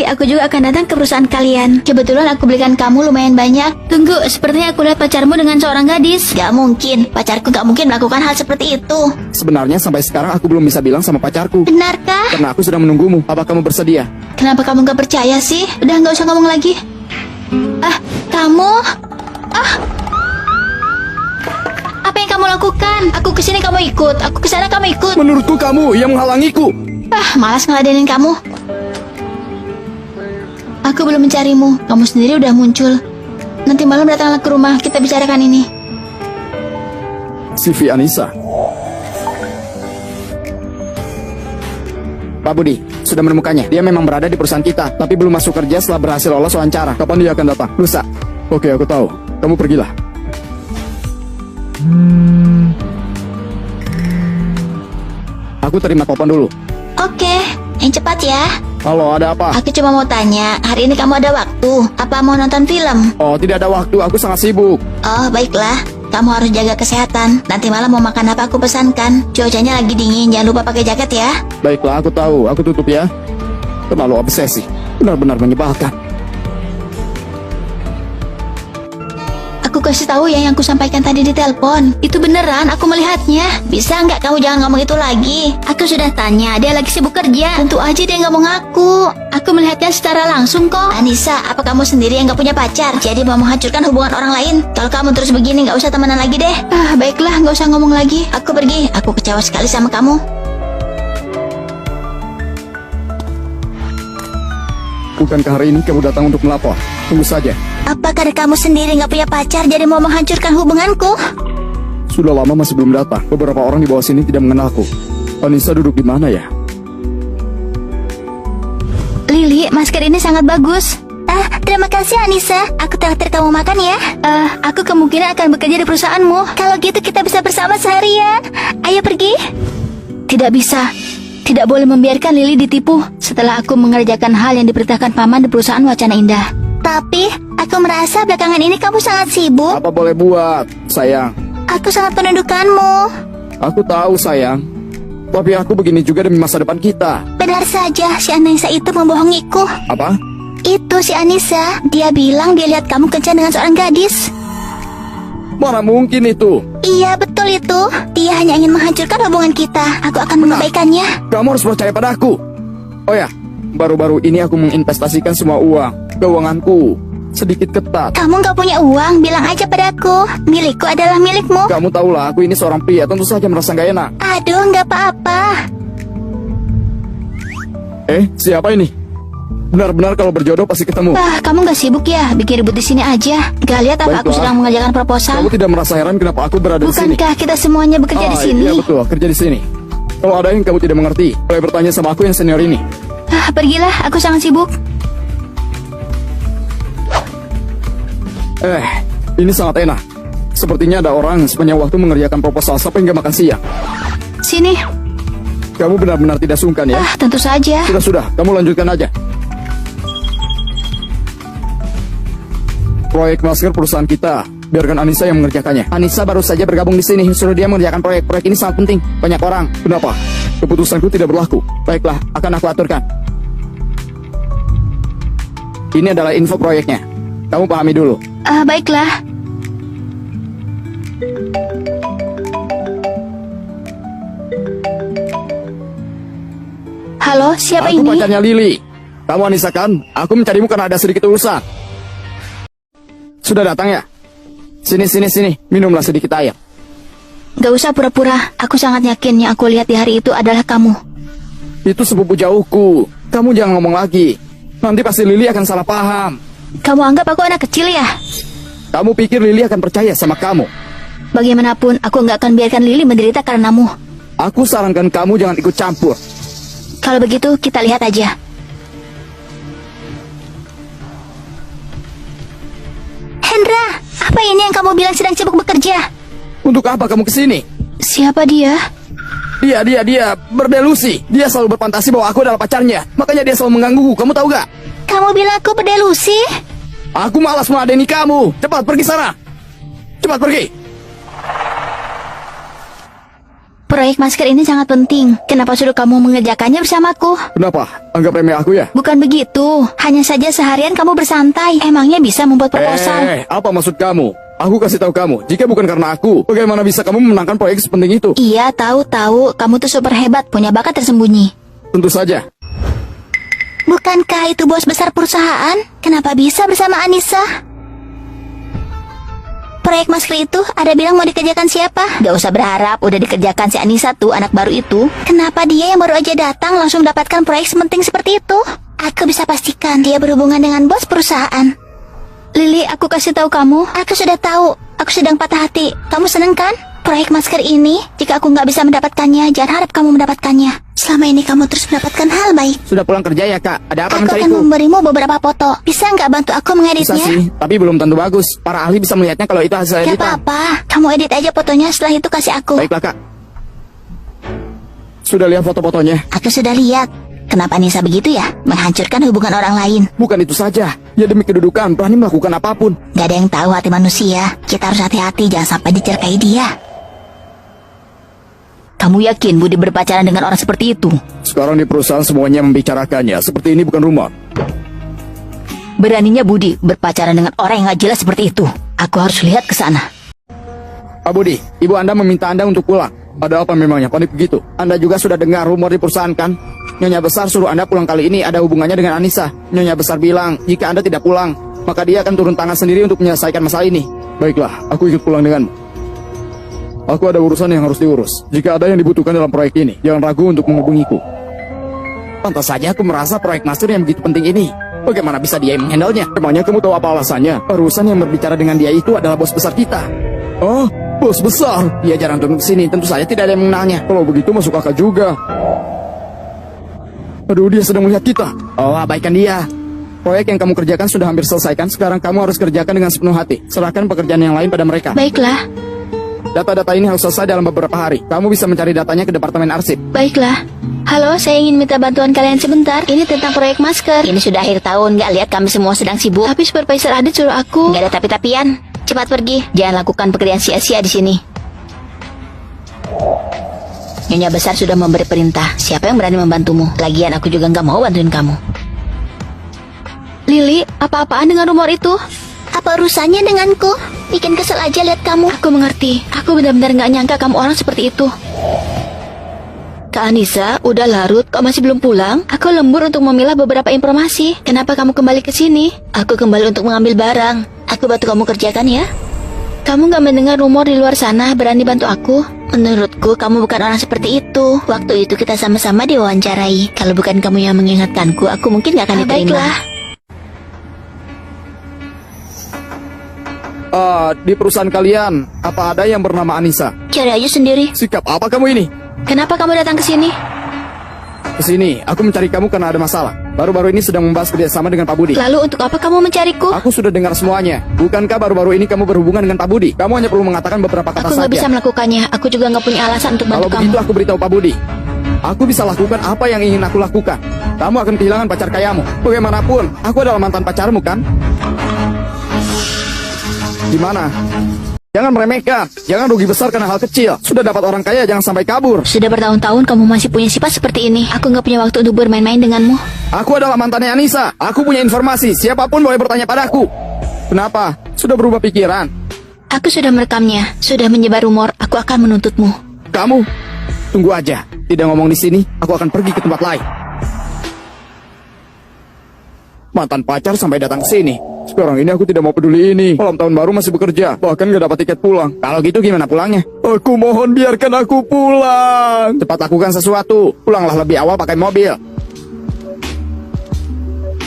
Nanti aku juga akan datang ke perusahaan kalian. Kebetulan aku belikan kamu lumayan banyak. Tunggu, sepertinya aku lihat pacarmu dengan seorang gadis. Gak mungkin, pacarku gak mungkin melakukan hal seperti itu. Sebenarnya sampai sekarang aku belum bisa bilang sama pacarku. Benarkah? Karena aku sudah menunggumu. Apa kamu bersedia? Kenapa kamu gak percaya sih? Udah gak usah ngomong lagi. Kamu? Apa yang kamu lakukan? Aku kesini kamu ikut, aku kesana kamu ikut. Menurutku kamu yang menghalangiku. Malas ngeladenin kamu. Aku belum mencarimu, kamu sendiri udah muncul. Nanti malam datanglah ke rumah, kita bicarakan ini. CV Anissa. Pak Budi, sudah menemukannya. Dia memang berada di perusahaan kita, tapi belum masuk kerja setelah berhasil lolos wawancara. Kapan dia akan datang? Lusa. Oke, aku tahu. Kamu pergilah. Aku terima telepon dulu. Oke, yang cepat ya. Halo, ada apa? Aku cuma mau tanya, hari ini kamu ada waktu? Apa mau nonton film? Oh, tidak ada waktu. Aku sangat sibuk. Oh, baiklah. Kamu harus jaga kesehatan. Nanti malam mau makan apa aku pesankan. Cuacanya lagi dingin, jangan lupa pakai jaket ya. Baiklah, aku tahu. Aku tutup ya. Terlalu obsesi. Benar-benar menyebalkan. Aku kasih tahu ya yang aku sampaikan tadi di telepon. Itu beneran, aku melihatnya. Bisa nggak kamu jangan ngomong itu lagi? Aku sudah tanya, dia lagi sibuk kerja. Tentu aja dia nggak mau ngaku. Aku melihatnya secara langsung kok. Anissa, apa kamu sendiri yang nggak punya pacar? Jadi mau menghancurkan hubungan orang lain? Kalau kamu terus begini nggak usah temenan lagi deh. Baiklah, nggak usah ngomong lagi. Aku pergi. Aku kecewa sekali sama kamu. Bukankah hari ini kamu datang untuk melapor? Tunggu saja. Apa karena kamu sendiri nggak punya pacar jadi mau menghancurkan hubunganku? Sudah lama masih belum datang. Beberapa orang di bawah sini tidak mengenalku. Anissa duduk di mana ya? Lili, masker ini sangat bagus. Terima kasih Anissa. Aku traktir kamu makan ya. Aku kemungkinan akan bekerja di perusahaanmu. Kalau gitu kita bisa bersama seharian. Ayo pergi. Tidak bisa. Tidak boleh membiarkan Lili ditipu setelah aku mengerjakan hal yang diperintahkan paman di perusahaan Wacana Indah. Tapi, aku merasa belakangan ini kamu sangat sibuk. Apa boleh buat, sayang? Aku sangat menundukkanmu. Aku tahu, sayang. Tapi aku begini juga demi masa depan kita. Benar saja, si Anissa itu membohongiku. Apa? Itu si Anissa. Dia bilang dia lihat kamu kencan dengan seorang gadis. Mana mungkin itu? Iya, betul itu. Dia hanya ingin menghancurkan hubungan kita. Aku akan mengabaikannya. Kamu harus percaya padaku. Oh ya, baru-baru ini aku menginvestasikan semua uang. Keuanganku sedikit ketat. Kamu gak punya uang, bilang aja padaku. Milikku adalah milikmu. Kamu tahulah, aku ini seorang pria, tentu saja merasa gak enak. Aduh, gak apa-apa. Siapa ini? Benar-benar kalau berjodoh pasti ketemu. Kamu gak sibuk ya? Bikin ribut di sini aja. Gak lihat apa aku Baiklah. sedang mengerjakan proposal? Kamu tidak merasa heran kenapa aku berada di sini? Bukankah kita semuanya bekerja di sini? Iya betul, kerja di sini. Kalau ada yang kamu tidak mengerti, boleh bertanya sama aku yang senior ini. Pergilah, aku sangat sibuk. Ini sangat enak. Sepertinya ada orang sepanjang waktu mengerjakan proposal sampai nggak makan siang. Sini. Kamu benar-benar tidak sungkan ya? Tentu saja. Sudah, kamu lanjutkan aja. Proyek masker perusahaan kita, biarkan Anissa yang mengerjakannya. Anissa baru saja bergabung di sini, suruh dia mengerjakan proyek. Proyek ini sangat penting, banyak orang. Kenapa? Keputusanku tidak berlaku. Baiklah, akan aku aturkan. Ini adalah info proyeknya. Kamu pahami dulu. Baiklah. Halo, siapa Aku ini? pacarnya Lili. Kamu Anissa kan? Aku mencarimu karena ada sedikit urusan. Sudah datang ya? Sini. Minumlah sedikit air. Gak usah pura-pura. Aku sangat yakin yang aku lihat di hari itu adalah kamu. Itu sepupu jauhku. Kamu jangan ngomong lagi. Nanti pasti Lili akan salah paham. Kamu anggap aku anak kecil ya? Kamu pikir Lili akan percaya sama kamu? Bagaimanapun, aku gak akan biarkan Lili menderita karenamu. Aku sarankan kamu jangan ikut campur. Kalau begitu, kita lihat aja. Hendra, apa ini yang kamu bilang sedang sibuk bekerja? Untuk apa kamu kesini? Siapa dia? Dia berdelusi. Dia selalu berfantasi bahwa aku adalah pacarnya. Makanya dia selalu menggangguku, kamu tahu gak? Kamu bilang aku berdelusi? Aku malas meladeni kamu. Cepat pergi sana. Cepat pergi. Proyek masker ini sangat penting. Kenapa suruh kamu mengerjakannya bersamaku? Kenapa? Anggap remeh aku ya? Bukan begitu. Hanya saja seharian kamu bersantai. Emangnya bisa membuat proposal? Apa maksud kamu? Aku kasih tahu kamu, jika bukan karena aku, bagaimana bisa kamu memenangkan proyek sepenting itu? Iya, tahu. Kamu tuh super hebat, punya bakat tersembunyi. Tentu saja. Bukankah itu bos besar perusahaan? Kenapa bisa bersama Anissa? Proyek masker itu ada bilang mau dikerjakan siapa? Gak usah berharap, udah dikerjakan si Anissa tuh, anak baru itu. Kenapa dia yang baru aja datang langsung dapatkan proyek sepenting seperti itu? Aku bisa pastikan dia berhubungan dengan bos perusahaan. Lili, aku kasih tahu kamu. Aku sudah tahu. Aku sedang patah hati. Kamu seneng kan? Proyek masker ini, jika aku nggak bisa mendapatkannya, jangan harap kamu mendapatkannya. Selama ini kamu terus mendapatkan hal baik. Sudah pulang kerja ya, Kak? Ada apa Aku akan mencariku? memberimu beberapa foto. Bisa nggak bantu aku Bisa mengeditnya? sih, tapi belum tentu bagus. Para ahli bisa melihatnya kalau itu hasil Gak editan. apa-apa. Kamu edit aja fotonya, setelah itu kasih aku. Baiklah, Kak. Sudah lihat foto-fotonya? Aku sudah lihat. Kenapa Anissa begitu ya? Menghancurkan hubungan orang lain. Bukan itu saja. Ya demi kedudukan, berani melakukan apapun. Gak ada yang tahu hati manusia. Kita harus hati-hati, jangan sampai dicerkai dia. Kamu yakin Budi berpacaran dengan orang seperti itu? Sekarang di perusahaan semuanya membicarakannya. Seperti ini bukan rumor. Beraninya Budi berpacaran dengan orang yang gak jelas seperti itu. Aku harus lihat ke sana. Pak Budi, ibu Anda meminta Anda untuk pulang. Ada apa memangnya? Panik begitu. Anda juga sudah dengar rumor di perusahaan kan? Nyonya Besar suruh Anda pulang kali ini ada hubungannya dengan Anissa. Nyonya Besar bilang, jika Anda tidak pulang, maka dia akan turun tangan sendiri untuk menyelesaikan masalah ini. Baiklah, aku ikut pulang denganmu. Aku ada urusan yang harus diurus. Jika ada yang dibutuhkan dalam proyek ini, jangan ragu untuk menghubungiku. Pantas saja aku merasa proyek master yang begitu penting ini. Bagaimana bisa dia yang menghandlenya? Emangnya kamu tahu apa alasannya? Urusan yang berbicara dengan dia itu adalah bos besar kita. Oh, bos besar? Dia jarang turun ke sini. Tentu saja tidak ada yang mengenalnya. Kalau begitu masuk akal juga. Aduh, dia sedang melihat kita. Oh, abaikan dia. Proyek yang kamu kerjakan sudah hampir selesaikan. Sekarang kamu harus kerjakan dengan sepenuh hati. Serahkan pekerjaan yang lain pada mereka. Baiklah. Data-data ini harus selesai dalam beberapa hari. Kamu bisa mencari datanya ke departemen arsip. Baiklah. Halo, saya ingin minta bantuan kalian sebentar. Ini tentang proyek masker. Ini sudah akhir tahun, gak lihat kami semua sedang sibuk. Tapi supervisor Adit suruh aku. Gak ada tapi-tapian. Cepat pergi. Jangan lakukan pekerjaan sia-sia di sini. Nyonya Besar sudah memberi perintah. Siapa yang berani membantumu? Lagian aku juga gak mau bantuin kamu. Lili, apa-apaan dengan rumor itu? Apa urusannya denganku? Bikin kesel aja lihat kamu. Aku mengerti. Aku benar-benar gak nyangka kamu orang seperti itu. Kak Anissa, udah larut, kok masih belum pulang? Aku lembur untuk memilah beberapa informasi. Kenapa kamu kembali ke sini? Aku kembali untuk mengambil barang. Aku bantu kamu kerjakan ya. Kamu gak mendengar rumor di luar sana berani bantu aku? Menurutku, kamu bukan orang seperti itu. Waktu itu kita sama-sama diwawancarai. Kalau bukan kamu yang mengingatkanku, aku mungkin gak akan diterima. Baiklah. Di perusahaan kalian, apa ada yang bernama Anissa? Cari aja sendiri. Sikap apa kamu ini? Kenapa kamu datang ke sini? Kesini, aku mencari kamu karena ada masalah. Baru-baru ini sedang membahas kerjasama dengan Pak Budi. Lalu untuk apa kamu mencariku? Aku sudah dengar semuanya. Bukankah baru-baru ini kamu berhubungan dengan Pak Budi? Kamu hanya perlu mengatakan beberapa kata Aku saja. gak bisa melakukannya. Aku juga gak punya alasan untuk Kalau bantu kamu. begitu aku beritahu Pak Budi. Aku bisa lakukan apa yang ingin aku lakukan. Kamu akan kehilangan pacar kayamu. Bagaimanapun, aku adalah mantan pacarmu kan? Gimana? Jangan meremehkan. Jangan rugi besar karena hal kecil. Sudah dapat orang kaya, jangan sampai kabur. Sudah bertahun-tahun kamu masih punya sifat seperti ini. Aku gak punya waktu untuk bermain-main denganmu. Aku adalah mantannya Anissa. Aku punya informasi. Siapapun boleh bertanya padaku. Kenapa? Sudah berubah pikiran? Aku sudah merekamnya. Sudah menyebar rumor. Aku akan menuntutmu. Kamu? Tunggu aja. Tidak ngomong di sini. Aku akan pergi ke tempat lain. Mantan pacar sampai datang ke sini. Sekarang ini aku tidak mau peduli ini. Malam tahun baru masih bekerja. Bahkan gak dapat tiket pulang. Kalau gitu gimana pulangnya? Aku mohon biarkan aku pulang. Cepat lakukan sesuatu. Pulanglah lebih awal pakai mobil.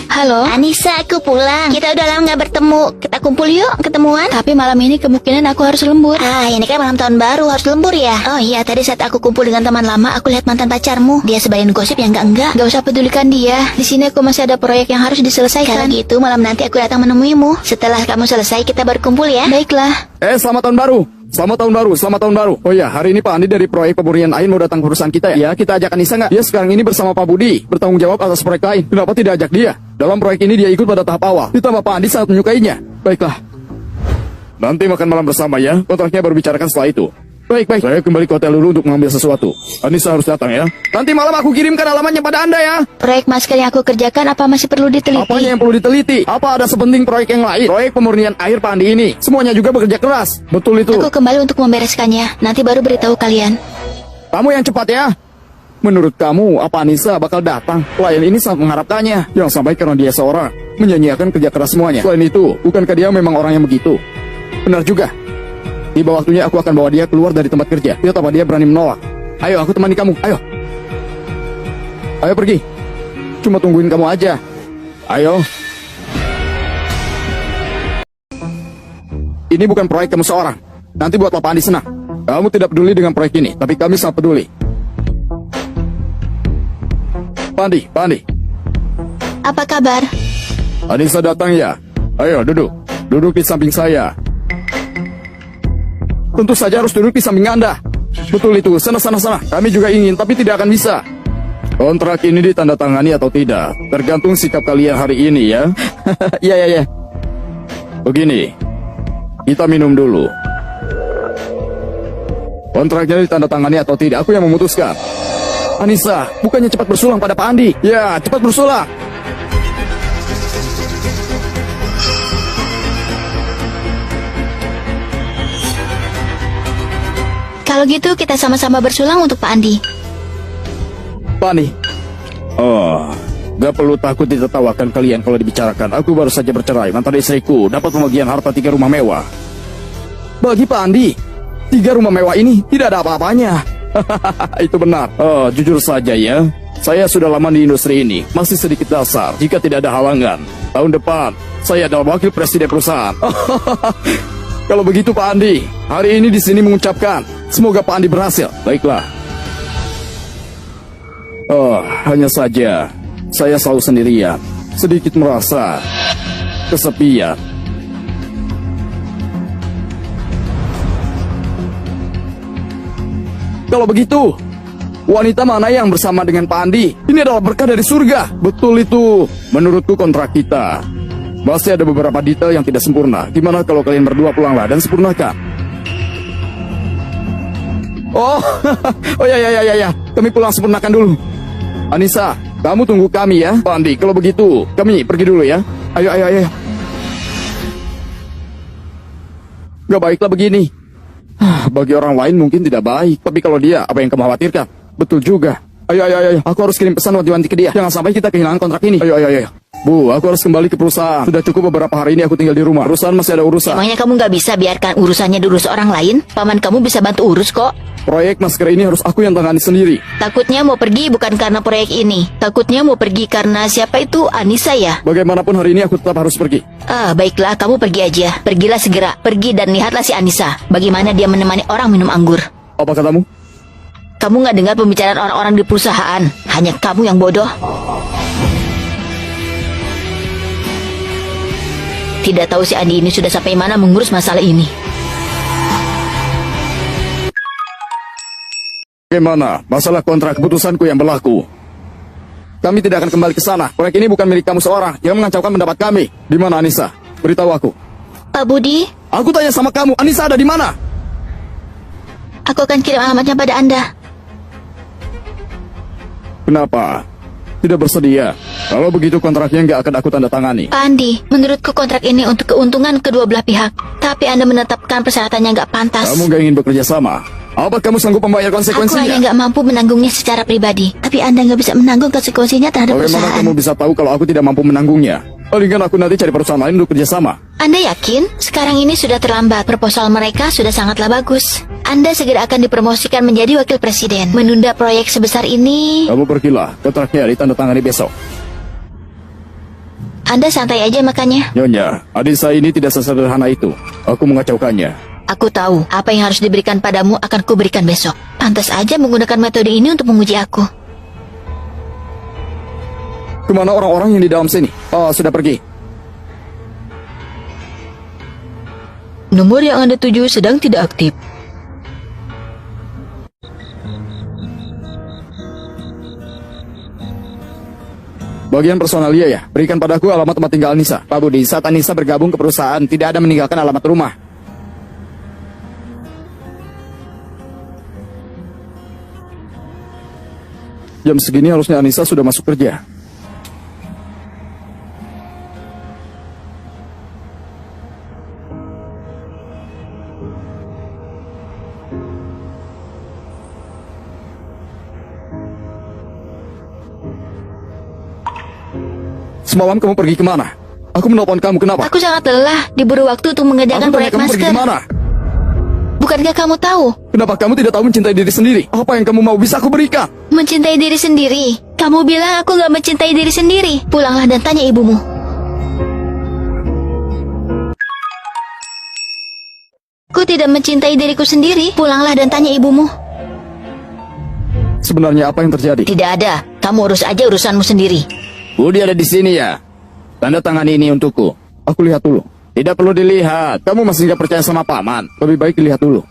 Halo? Anissa, aku pulang. Kita udah lama gak bertemu. Kita kumpul yuk, ketemuan. Tapi malam ini kemungkinan aku harus lembur. Ini kan malam tahun baru, harus lembur ya? Oh iya, tadi saat aku kumpul dengan teman lama, aku lihat mantan pacarmu. Dia sebarin gosip yang enggak. Gak usah pedulikan dia. Di sini aku masih ada proyek yang harus diselesaikan. Kalau gitu, malam nanti aku datang menemuimu. Setelah kamu selesai, kita baru kumpul ya. Baiklah. Selamat tahun baru. Selamat tahun baru, selamat tahun baru. Oh ya, hari ini Pak Andi dari proyek pemurnian air mau datang ke perusahaan kita ya. Ya, kita ajak Anissa nggak? Dia sekarang ini bersama Pak Budi, bertanggung jawab atas proyek lain. Kenapa tidak ajak dia? Dalam proyek ini dia ikut pada tahap awal. Ditambah Pak Andi sangat menyukainya. Baiklah. Nanti makan malam bersama ya. Kontraknya baru bicarakan setelah itu. Baik. Saya kembali ke hotel dulu untuk mengambil sesuatu. Anissa harus datang ya. Nanti malam aku kirimkan alamatnya pada Anda ya. Proyek masker yang aku kerjakan apa masih perlu diteliti? Apanya yang perlu diteliti? Apa ada sepenting proyek yang lain? Proyek pemurnian air Pak Andi ini. Semuanya juga bekerja keras. Betul itu. Aku kembali untuk membereskannya. Nanti baru beritahu kalian. Kamu yang cepat ya. Menurut kamu, apa Anissa bakal datang? Klien ini sangat mengharapkannya. Jangan sampai karena dia seorang menyanyiakan kerja keras semuanya. Selain itu, bukankah dia memang orang yang begitu? Benar juga. Tiba waktunya aku akan bawa dia keluar dari tempat kerja. Lihat apa dia berani menolak. Ayo, aku temani kamu. Ayo. Ayo pergi. Cuma tungguin kamu aja. Ayo. Ini bukan proyek kamu seorang. Nanti buat Papa Andi senang. Kamu tidak peduli dengan proyek ini, tapi kami sangat peduli. Pak Andi. Apa kabar? Anissa datang ya. Ayo, duduk. Duduk di samping saya. Tentu saja harus duduk di samping Anda. Betul itu, sana. Kami juga ingin, tapi tidak akan bisa. Kontrak ini ditandatangani atau tidak, tergantung sikap kalian hari ini ya. Iya. Begini, kita minum dulu. Kontraknya ditandatangani atau tidak, aku yang memutuskan. Anissa, bukannya cepat bersulang pada Pak Andi. Ya, cepat bersulang. Kalau gitu kita sama-sama bersulang untuk Pak Andi. Pak Andi. Oh, gak perlu takut ditertawakan kalian kalau dibicarakan. Aku baru saja bercerai. Mantan istriku dapat pembagian harta 3 rumah mewah. Bagi Pak Andi, 3 rumah mewah ini tidak ada apa-apanya. Itu benar. Oh, jujur saja ya. Saya sudah lama di industri ini. Masih sedikit dasar jika tidak ada halangan. Tahun depan, saya adalah wakil presiden perusahaan. Kalau begitu Pak Andi, hari ini di sini mengucapkan semoga Pak Andi berhasil. Baiklah. Oh, hanya saja saya selalu sendirian. Sedikit merasa kesepian. Kalau begitu, wanita mana yang bersama dengan Pak Andi? Ini adalah berkah dari surga. Betul itu. Menurutku kontrak kita masih ada beberapa detail yang tidak sempurna. Gimana kalau kalian berdua pulanglah dan sempurnakan? Oh, ya. Kami pulang sempurnakan dulu. Anissa, kamu tunggu kami ya. Pak Andi, kalau begitu, kami pergi dulu ya. Ayo. Gak baiklah begini. Bagi orang lain mungkin tidak baik, tapi kalau dia, apa yang kamu khawatirkan? Betul juga. Ayo. Aku harus kirim pesan wanti-wanti ke dia. Jangan sampai kita kehilangan kontrak ini. Ayo. Bu, aku harus kembali ke perusahaan. Sudah cukup beberapa hari ini aku tinggal di rumah. Perusahaan masih ada urusan. Emangnya kamu nggak bisa biarkan urusannya diurus orang lain? Paman kamu bisa bantu urus kok. Proyek masker ini harus aku yang tangani sendiri. Takutnya mau pergi bukan karena proyek ini. Takutnya mau pergi karena siapa itu? Anissa ya? Bagaimanapun hari ini aku tetap harus pergi. Baiklah, kamu pergi aja. Pergilah segera. Pergi dan lihatlah si Anissa. Bagaimana dia menemani orang minum anggur. Apa katamu? Kamu nggak dengar pembicaraan orang-orang di perusahaan. Hanya kamu yang bodoh. Tidak tahu si Andi ini sudah sampai mana mengurus masalah ini. Bagaimana masalah kontrak keputusanku yang berlaku? Kami tidak akan kembali ke sana. Proyek ini bukan milik kamu seorang. Yang mengacaukan pendapat kami. Di mana Anissa? Beritahu aku. Pak Budi, Aku tanya sama kamu, Anissa ada di mana? aku akan kirim alamatnya pada Anda. Kenapa? Tidak bersedia. Kalau begitu kontraknya nggak akan aku tanda tangani. Pak Andi, menurutku kontrak ini untuk keuntungan kedua belah pihak. Tapi Anda menetapkan persyaratannya nggak pantas. Kamu nggak ingin bekerja sama? Apa kamu sanggup membayar Aku konsekuensinya? hanya nggak mampu menanggungnya secara pribadi. Tapi Anda nggak bisa menanggung konsekuensinya terhadap Bagaimana perusahaan. kamu bisa tahu kalau aku tidak mampu menanggungnya? Palingan aku nanti cari perusahaan lain untuk kerja sama. Anda yakin? Sekarang ini sudah terlambat. Proposal mereka sudah sangatlah bagus. Anda segera akan dipromosikan menjadi wakil presiden. Menunda proyek sebesar ini... Kamu pergilah, kontraknya ditandatangani besok. Anda santai aja makanya. Nyonya, Anissa ini tidak sesederhana itu. Aku mengacaukannya. Aku tahu apa yang harus diberikan padamu akan kuberikan besok. Pantas aja menggunakan metode ini untuk menguji aku. Kemana orang-orang yang di dalam sini? Oh, sudah pergi. Nomor yang Anda tuju sedang tidak aktif. Bagian personalia ya, berikan padaku alamat tempat tinggal Anissa. Pak Budi, saat Anissa bergabung ke perusahaan, tidak ada meninggalkan alamat rumah. Jam segini harusnya Anissa sudah masuk kerja. Semalam kamu pergi kemana? Aku menelpon kamu, kenapa? Aku sangat lelah, diburu waktu untuk mengerjakan Aku tanya proyek kamu pergi masker. kemana? Bukankah kamu tahu? Kenapa kamu tidak tahu mencintai diri sendiri? Apa yang kamu mau bisa aku berikan? Mencintai diri sendiri. Kamu bilang aku gak mencintai diri sendiri. Pulanglah dan tanya ibumu. Aku tidak mencintai diriku sendiri. Pulanglah dan tanya ibumu. Sebenarnya apa yang terjadi? Tidak ada. Kamu urus aja urusanmu sendiri. Budi ada di sini ya. Tanda tangan ini untukku. Aku lihat dulu. Tidak perlu dilihat. Kamu masih nggak percaya sama paman. Lebih baik dilihat dulu.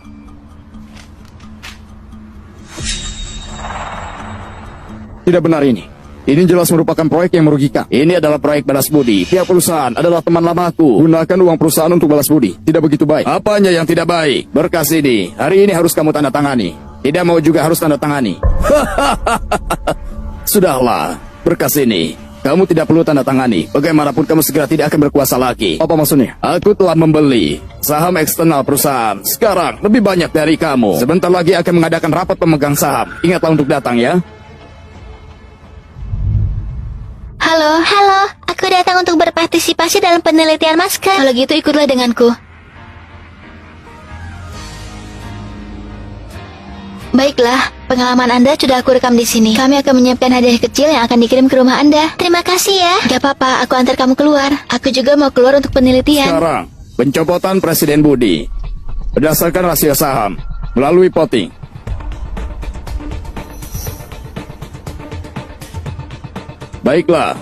Tidak benar ini. Ini jelas merupakan proyek yang merugikan. Ini adalah proyek balas budi. Pihak perusahaan adalah teman lamaku. Gunakan uang perusahaan untuk balas budi. Tidak begitu baik. Apanya yang tidak baik? Berkas ini. Hari ini harus kamu tanda tangani. Tidak mau juga harus tanda tangani. Sudahlah. Berkas ini. Kamu tidak perlu tanda tangani. Bagaimanapun kamu segera tidak akan berkuasa lagi. Apa maksudnya? Aku telah membeli saham eksternal perusahaan. Sekarang lebih banyak dari kamu. Sebentar lagi akan mengadakan rapat pemegang saham. Ingatlah untuk datang ya. Halo. Halo. Aku datang untuk berpartisipasi dalam penelitian masker. Kalau gitu ikutlah denganku. Baiklah, pengalaman Anda sudah aku rekam di sini. Kami akan menyiapkan hadiah kecil yang akan dikirim ke rumah Anda. Terima kasih ya. Gak apa-apa, aku antar kamu keluar. Aku juga mau keluar untuk penelitian. Sekarang, pencopotan Presiden Budi. Berdasarkan rasio saham. Melalui voting. Baiklah.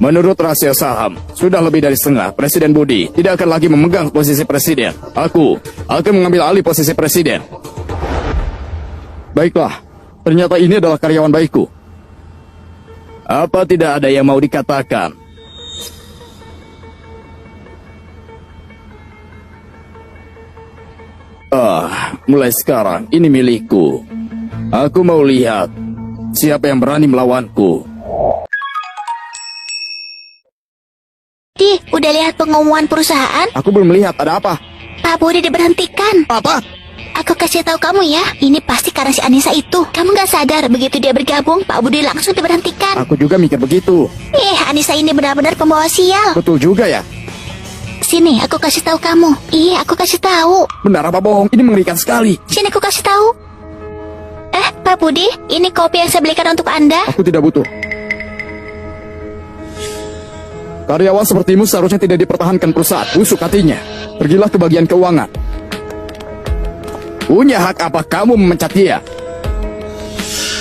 Menurut rasio saham, sudah lebih dari setengah Presiden Budi tidak akan lagi memegang posisi presiden. Aku akan mengambil alih posisi presiden. Baiklah, ternyata ini adalah karyawan baikku. Apa tidak ada yang mau dikatakan? Mulai sekarang ini milikku. Aku mau lihat siapa yang berani melawanku. Di, udah lihat pengumuman perusahaan? Aku belum melihat, ada apa? Pak Budi diberhentikan. Apa? Aku kasih tahu kamu ya, ini pasti karena si Anissa itu. Kamu gak sadar, begitu dia bergabung, Pak Budi langsung diberhentikan. Aku juga mikir begitu. Anissa ini benar-benar pembawa sial. Betul juga ya. Sini, aku kasih tahu kamu. Aku kasih tahu. Benar apa bohong? Ini mengerikan sekali. Sini aku kasih tahu. Pak Budi, ini kopi yang saya belikan untuk Anda. Aku tidak butuh. Karyawan sepertimu seharusnya tidak dipertahankan perusahaan. Busuk hatinya. Pergilah ke bagian keuangan. Punya hak apa kamu memecat dia?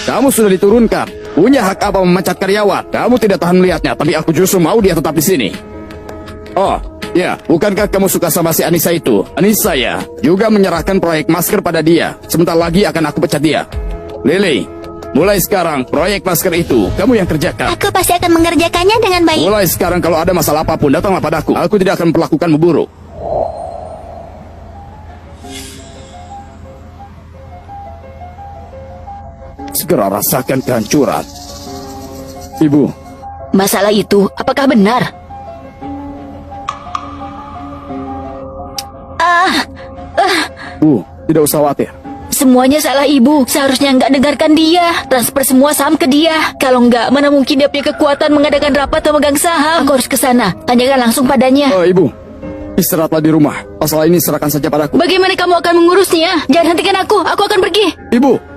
Kamu sudah diturunkan. Punya hak apa memecat karyawan? Kamu tidak tahan melihatnya, tapi aku justru mau dia tetap di sini. Oh, ya, bukankah kamu suka sama si Anissa itu? Anissa ya, juga menyerahkan proyek masker pada dia. Sebentar lagi akan aku pecat dia. Lily, mulai sekarang proyek masker itu kamu yang kerjakan. Aku pasti akan mengerjakannya dengan baik. Mulai sekarang kalau ada masalah apapun, datanglah padaku. Aku tidak akan memperlakukanmu buruk. Segera rasakan kehancuran. Ibu. Masalah itu, apakah benar? Bu, tidak usah khawatir. Semuanya salah ibu. Seharusnya nggak dengarkan dia. Transfer semua saham ke dia. Kalau nggak, mana mungkin dia punya kekuatan mengadakan rapat pemegang saham. Aku harus ke sana. Tanyakan langsung padanya. Ibu, istirahatlah di rumah. Masalah ini serahkan saja padaku. Bagaimana kamu akan mengurusnya? Jangan hentikan aku. Aku akan pergi. Ibu.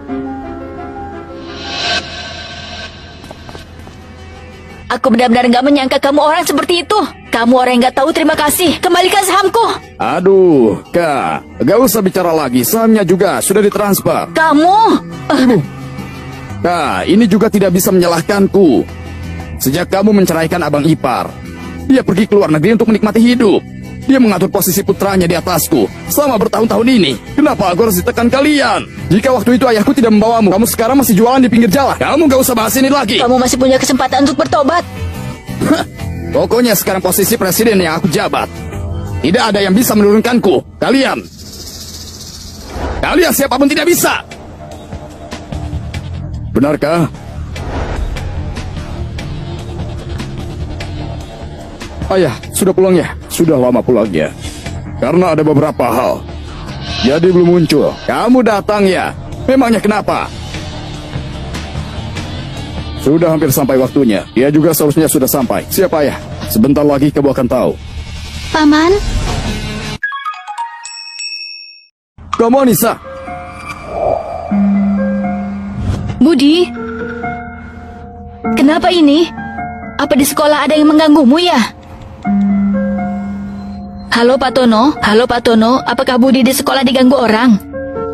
Aku benar-benar nggak menyangka kamu orang seperti itu. Kamu orang yang nggak tahu terima kasih. Kembalikan sahamku. Aduh, Kak. Gak usah bicara lagi. Sahamnya juga sudah ditransfer. Kamu... Ibu. Kak, ini juga tidak bisa menyalahkanku. Sejak kamu menceraikan abang ipar, dia pergi ke luar negeri untuk menikmati hidup. Dia mengatur posisi putranya di atasku selama bertahun-tahun ini. Kenapa aku harus ditekan kalian? Jika waktu itu ayahku tidak membawamu, kamu sekarang masih jualan di pinggir jalan. Kamu gak usah bahas ini lagi. Kamu masih punya kesempatan untuk bertobat. Pokoknya sekarang posisi presiden yang aku jabat. Tidak ada yang bisa menurunkanku. Kalian siapapun tidak bisa. Benarkah? Ayah, sudah pulang ya? Sudah lama pulangnya. Karena ada beberapa hal. Jadi belum muncul. Kamu datang ya? Memangnya kenapa? Sudah hampir sampai waktunya. Dia juga seharusnya sudah sampai. Siapa ayah? Sebentar lagi kamu akan tahu. Paman, Kamu Anissa? Budi. Kenapa ini? Apa di sekolah ada yang mengganggumu ya? Halo Pak Tono, apakah Budi di sekolah diganggu orang?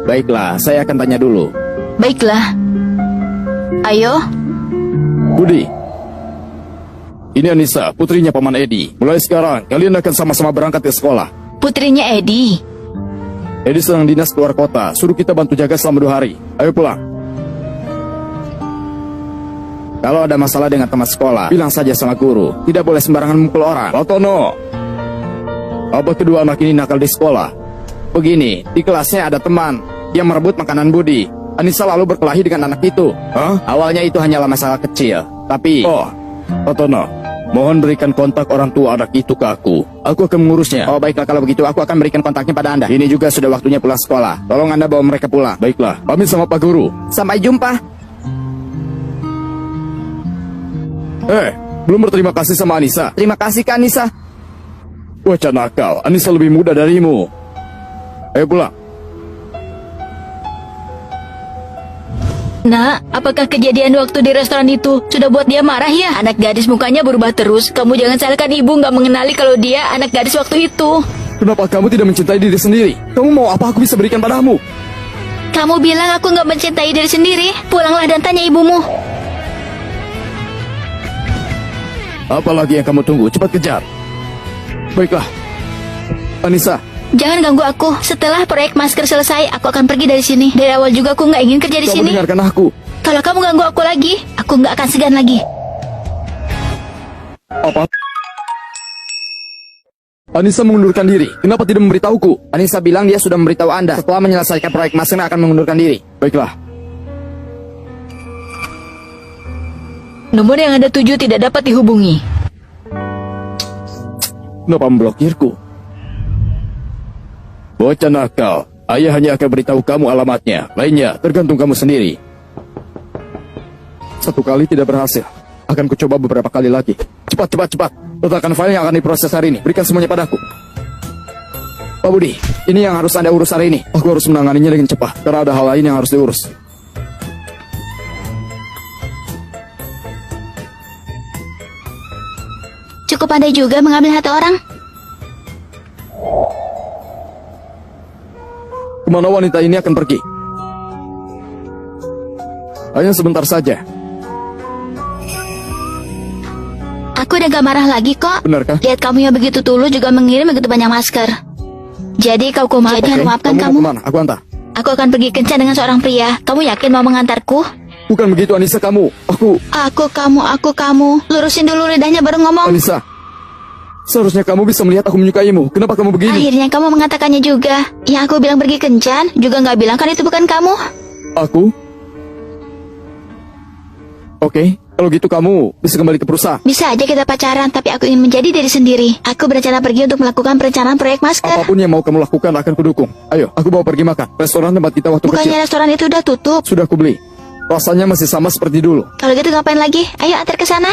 Baiklah, saya akan tanya dulu. Baiklah. Ayo. Budi. Ini Anissa, putrinya Paman Edi. Mulai sekarang, kalian akan sama-sama berangkat ke sekolah. Putrinya Edi. Edi sedang dinas keluar kota. Suruh kita bantu jaga selama 2 hari. Ayo pulang. Kalau ada masalah dengan teman sekolah, bilang saja sama guru. Tidak boleh sembarangan mukul orang. Pak Tono, apa kedua anak ini nakal di sekolah? Begini, di kelasnya ada teman yang merebut makanan Budi. Anissa lalu berkelahi dengan anak itu. Hah? Awalnya itu hanyalah masalah kecil. Tapi... Oh, Pak Tono, mohon berikan kontak orang tua anak itu ke aku. Aku akan mengurusnya. Oh baiklah, kalau begitu aku akan berikan kontaknya pada Anda. Ini juga sudah waktunya pulang sekolah. Tolong Anda bawa mereka pulang. Baiklah, pamit sama Pak Guru. Sampai jumpa. Belum berterima kasih sama Anissa. Terima kasih ke Anissa. Bocah nakal, Anissa lebih muda darimu. Ayo pulang. Nak, apakah kejadian waktu di restoran itu sudah buat dia marah ya? Anak gadis mukanya berubah terus. Kamu jangan salahkan ibu nggak mengenali kalau dia anak gadis waktu itu. Kenapa kamu tidak mencintai diri sendiri? Kamu mau apa aku bisa berikan padamu? Kamu bilang aku nggak mencintai diri sendiri. Pulanglah dan tanya ibumu. Apalagi yang kamu tunggu? Cepat kejar. Baiklah. Anissa. Jangan ganggu aku. Setelah proyek masker selesai, aku akan pergi dari sini. Dari awal juga aku nggak ingin kerja di Kamu sini. dengarkan aku. Kalau kamu ganggu aku lagi, aku nggak akan segan lagi. Apa? Anissa mengundurkan diri. Kenapa tidak memberitahuku? Anissa bilang dia sudah memberitahu Anda. Setelah menyelesaikan proyek masker akan mengundurkan diri. Baiklah. Nomor yang Anda tuju tidak dapat dihubungi. Kenapa memblokirku? Bocah nakal. Ayah hanya akan beritahu kamu alamatnya. Lainnya tergantung kamu sendiri. 1 kali tidak berhasil. Akan kucoba beberapa kali lagi. Cepat. Letakkan file yang akan diproses hari ini. Berikan semuanya padaku. Pak Budi, ini yang harus Anda urus hari ini. Aku harus menanganinya dengan cepat. Karena ada hal lain yang harus diurus. Cukup pandai juga mengambil hati orang. Kemana wanita ini akan pergi? Hanya sebentar saja. Aku udah gak marah lagi kok. Benarkah? Lihat kamu yang begitu tulus juga mengirim begitu banyak masker. Jadi kau maafkan Kamu kamu. mau kemana? Aku antar. Aku akan pergi kencan dengan seorang pria. Kamu yakin mau mengantarku? Bukan begitu Anissa, kamu. Aku kamu. Lurusin dulu lidahnya baru ngomong. Anissa, seharusnya kamu bisa melihat aku menyukaimu. Kenapa kamu begini? Akhirnya kamu mengatakannya juga. Yang aku bilang pergi kencan juga nggak bilang kan itu bukan kamu. Aku? Oke, kalau gitu kamu bisa kembali ke perusahaan. Bisa aja kita pacaran, tapi aku ingin menjadi diri sendiri. Aku berencana pergi untuk melakukan perencanaan proyek masker. Apapun yang mau kamu lakukan akan kudukung. Ayo, aku bawa pergi makan. Restoran tempat kita waktu Bukannya kecil. restoran itu udah tutup. Sudah aku beli. Rasanya masih sama seperti dulu. Kalau gitu ngapain lagi? Ayo antar ke sana.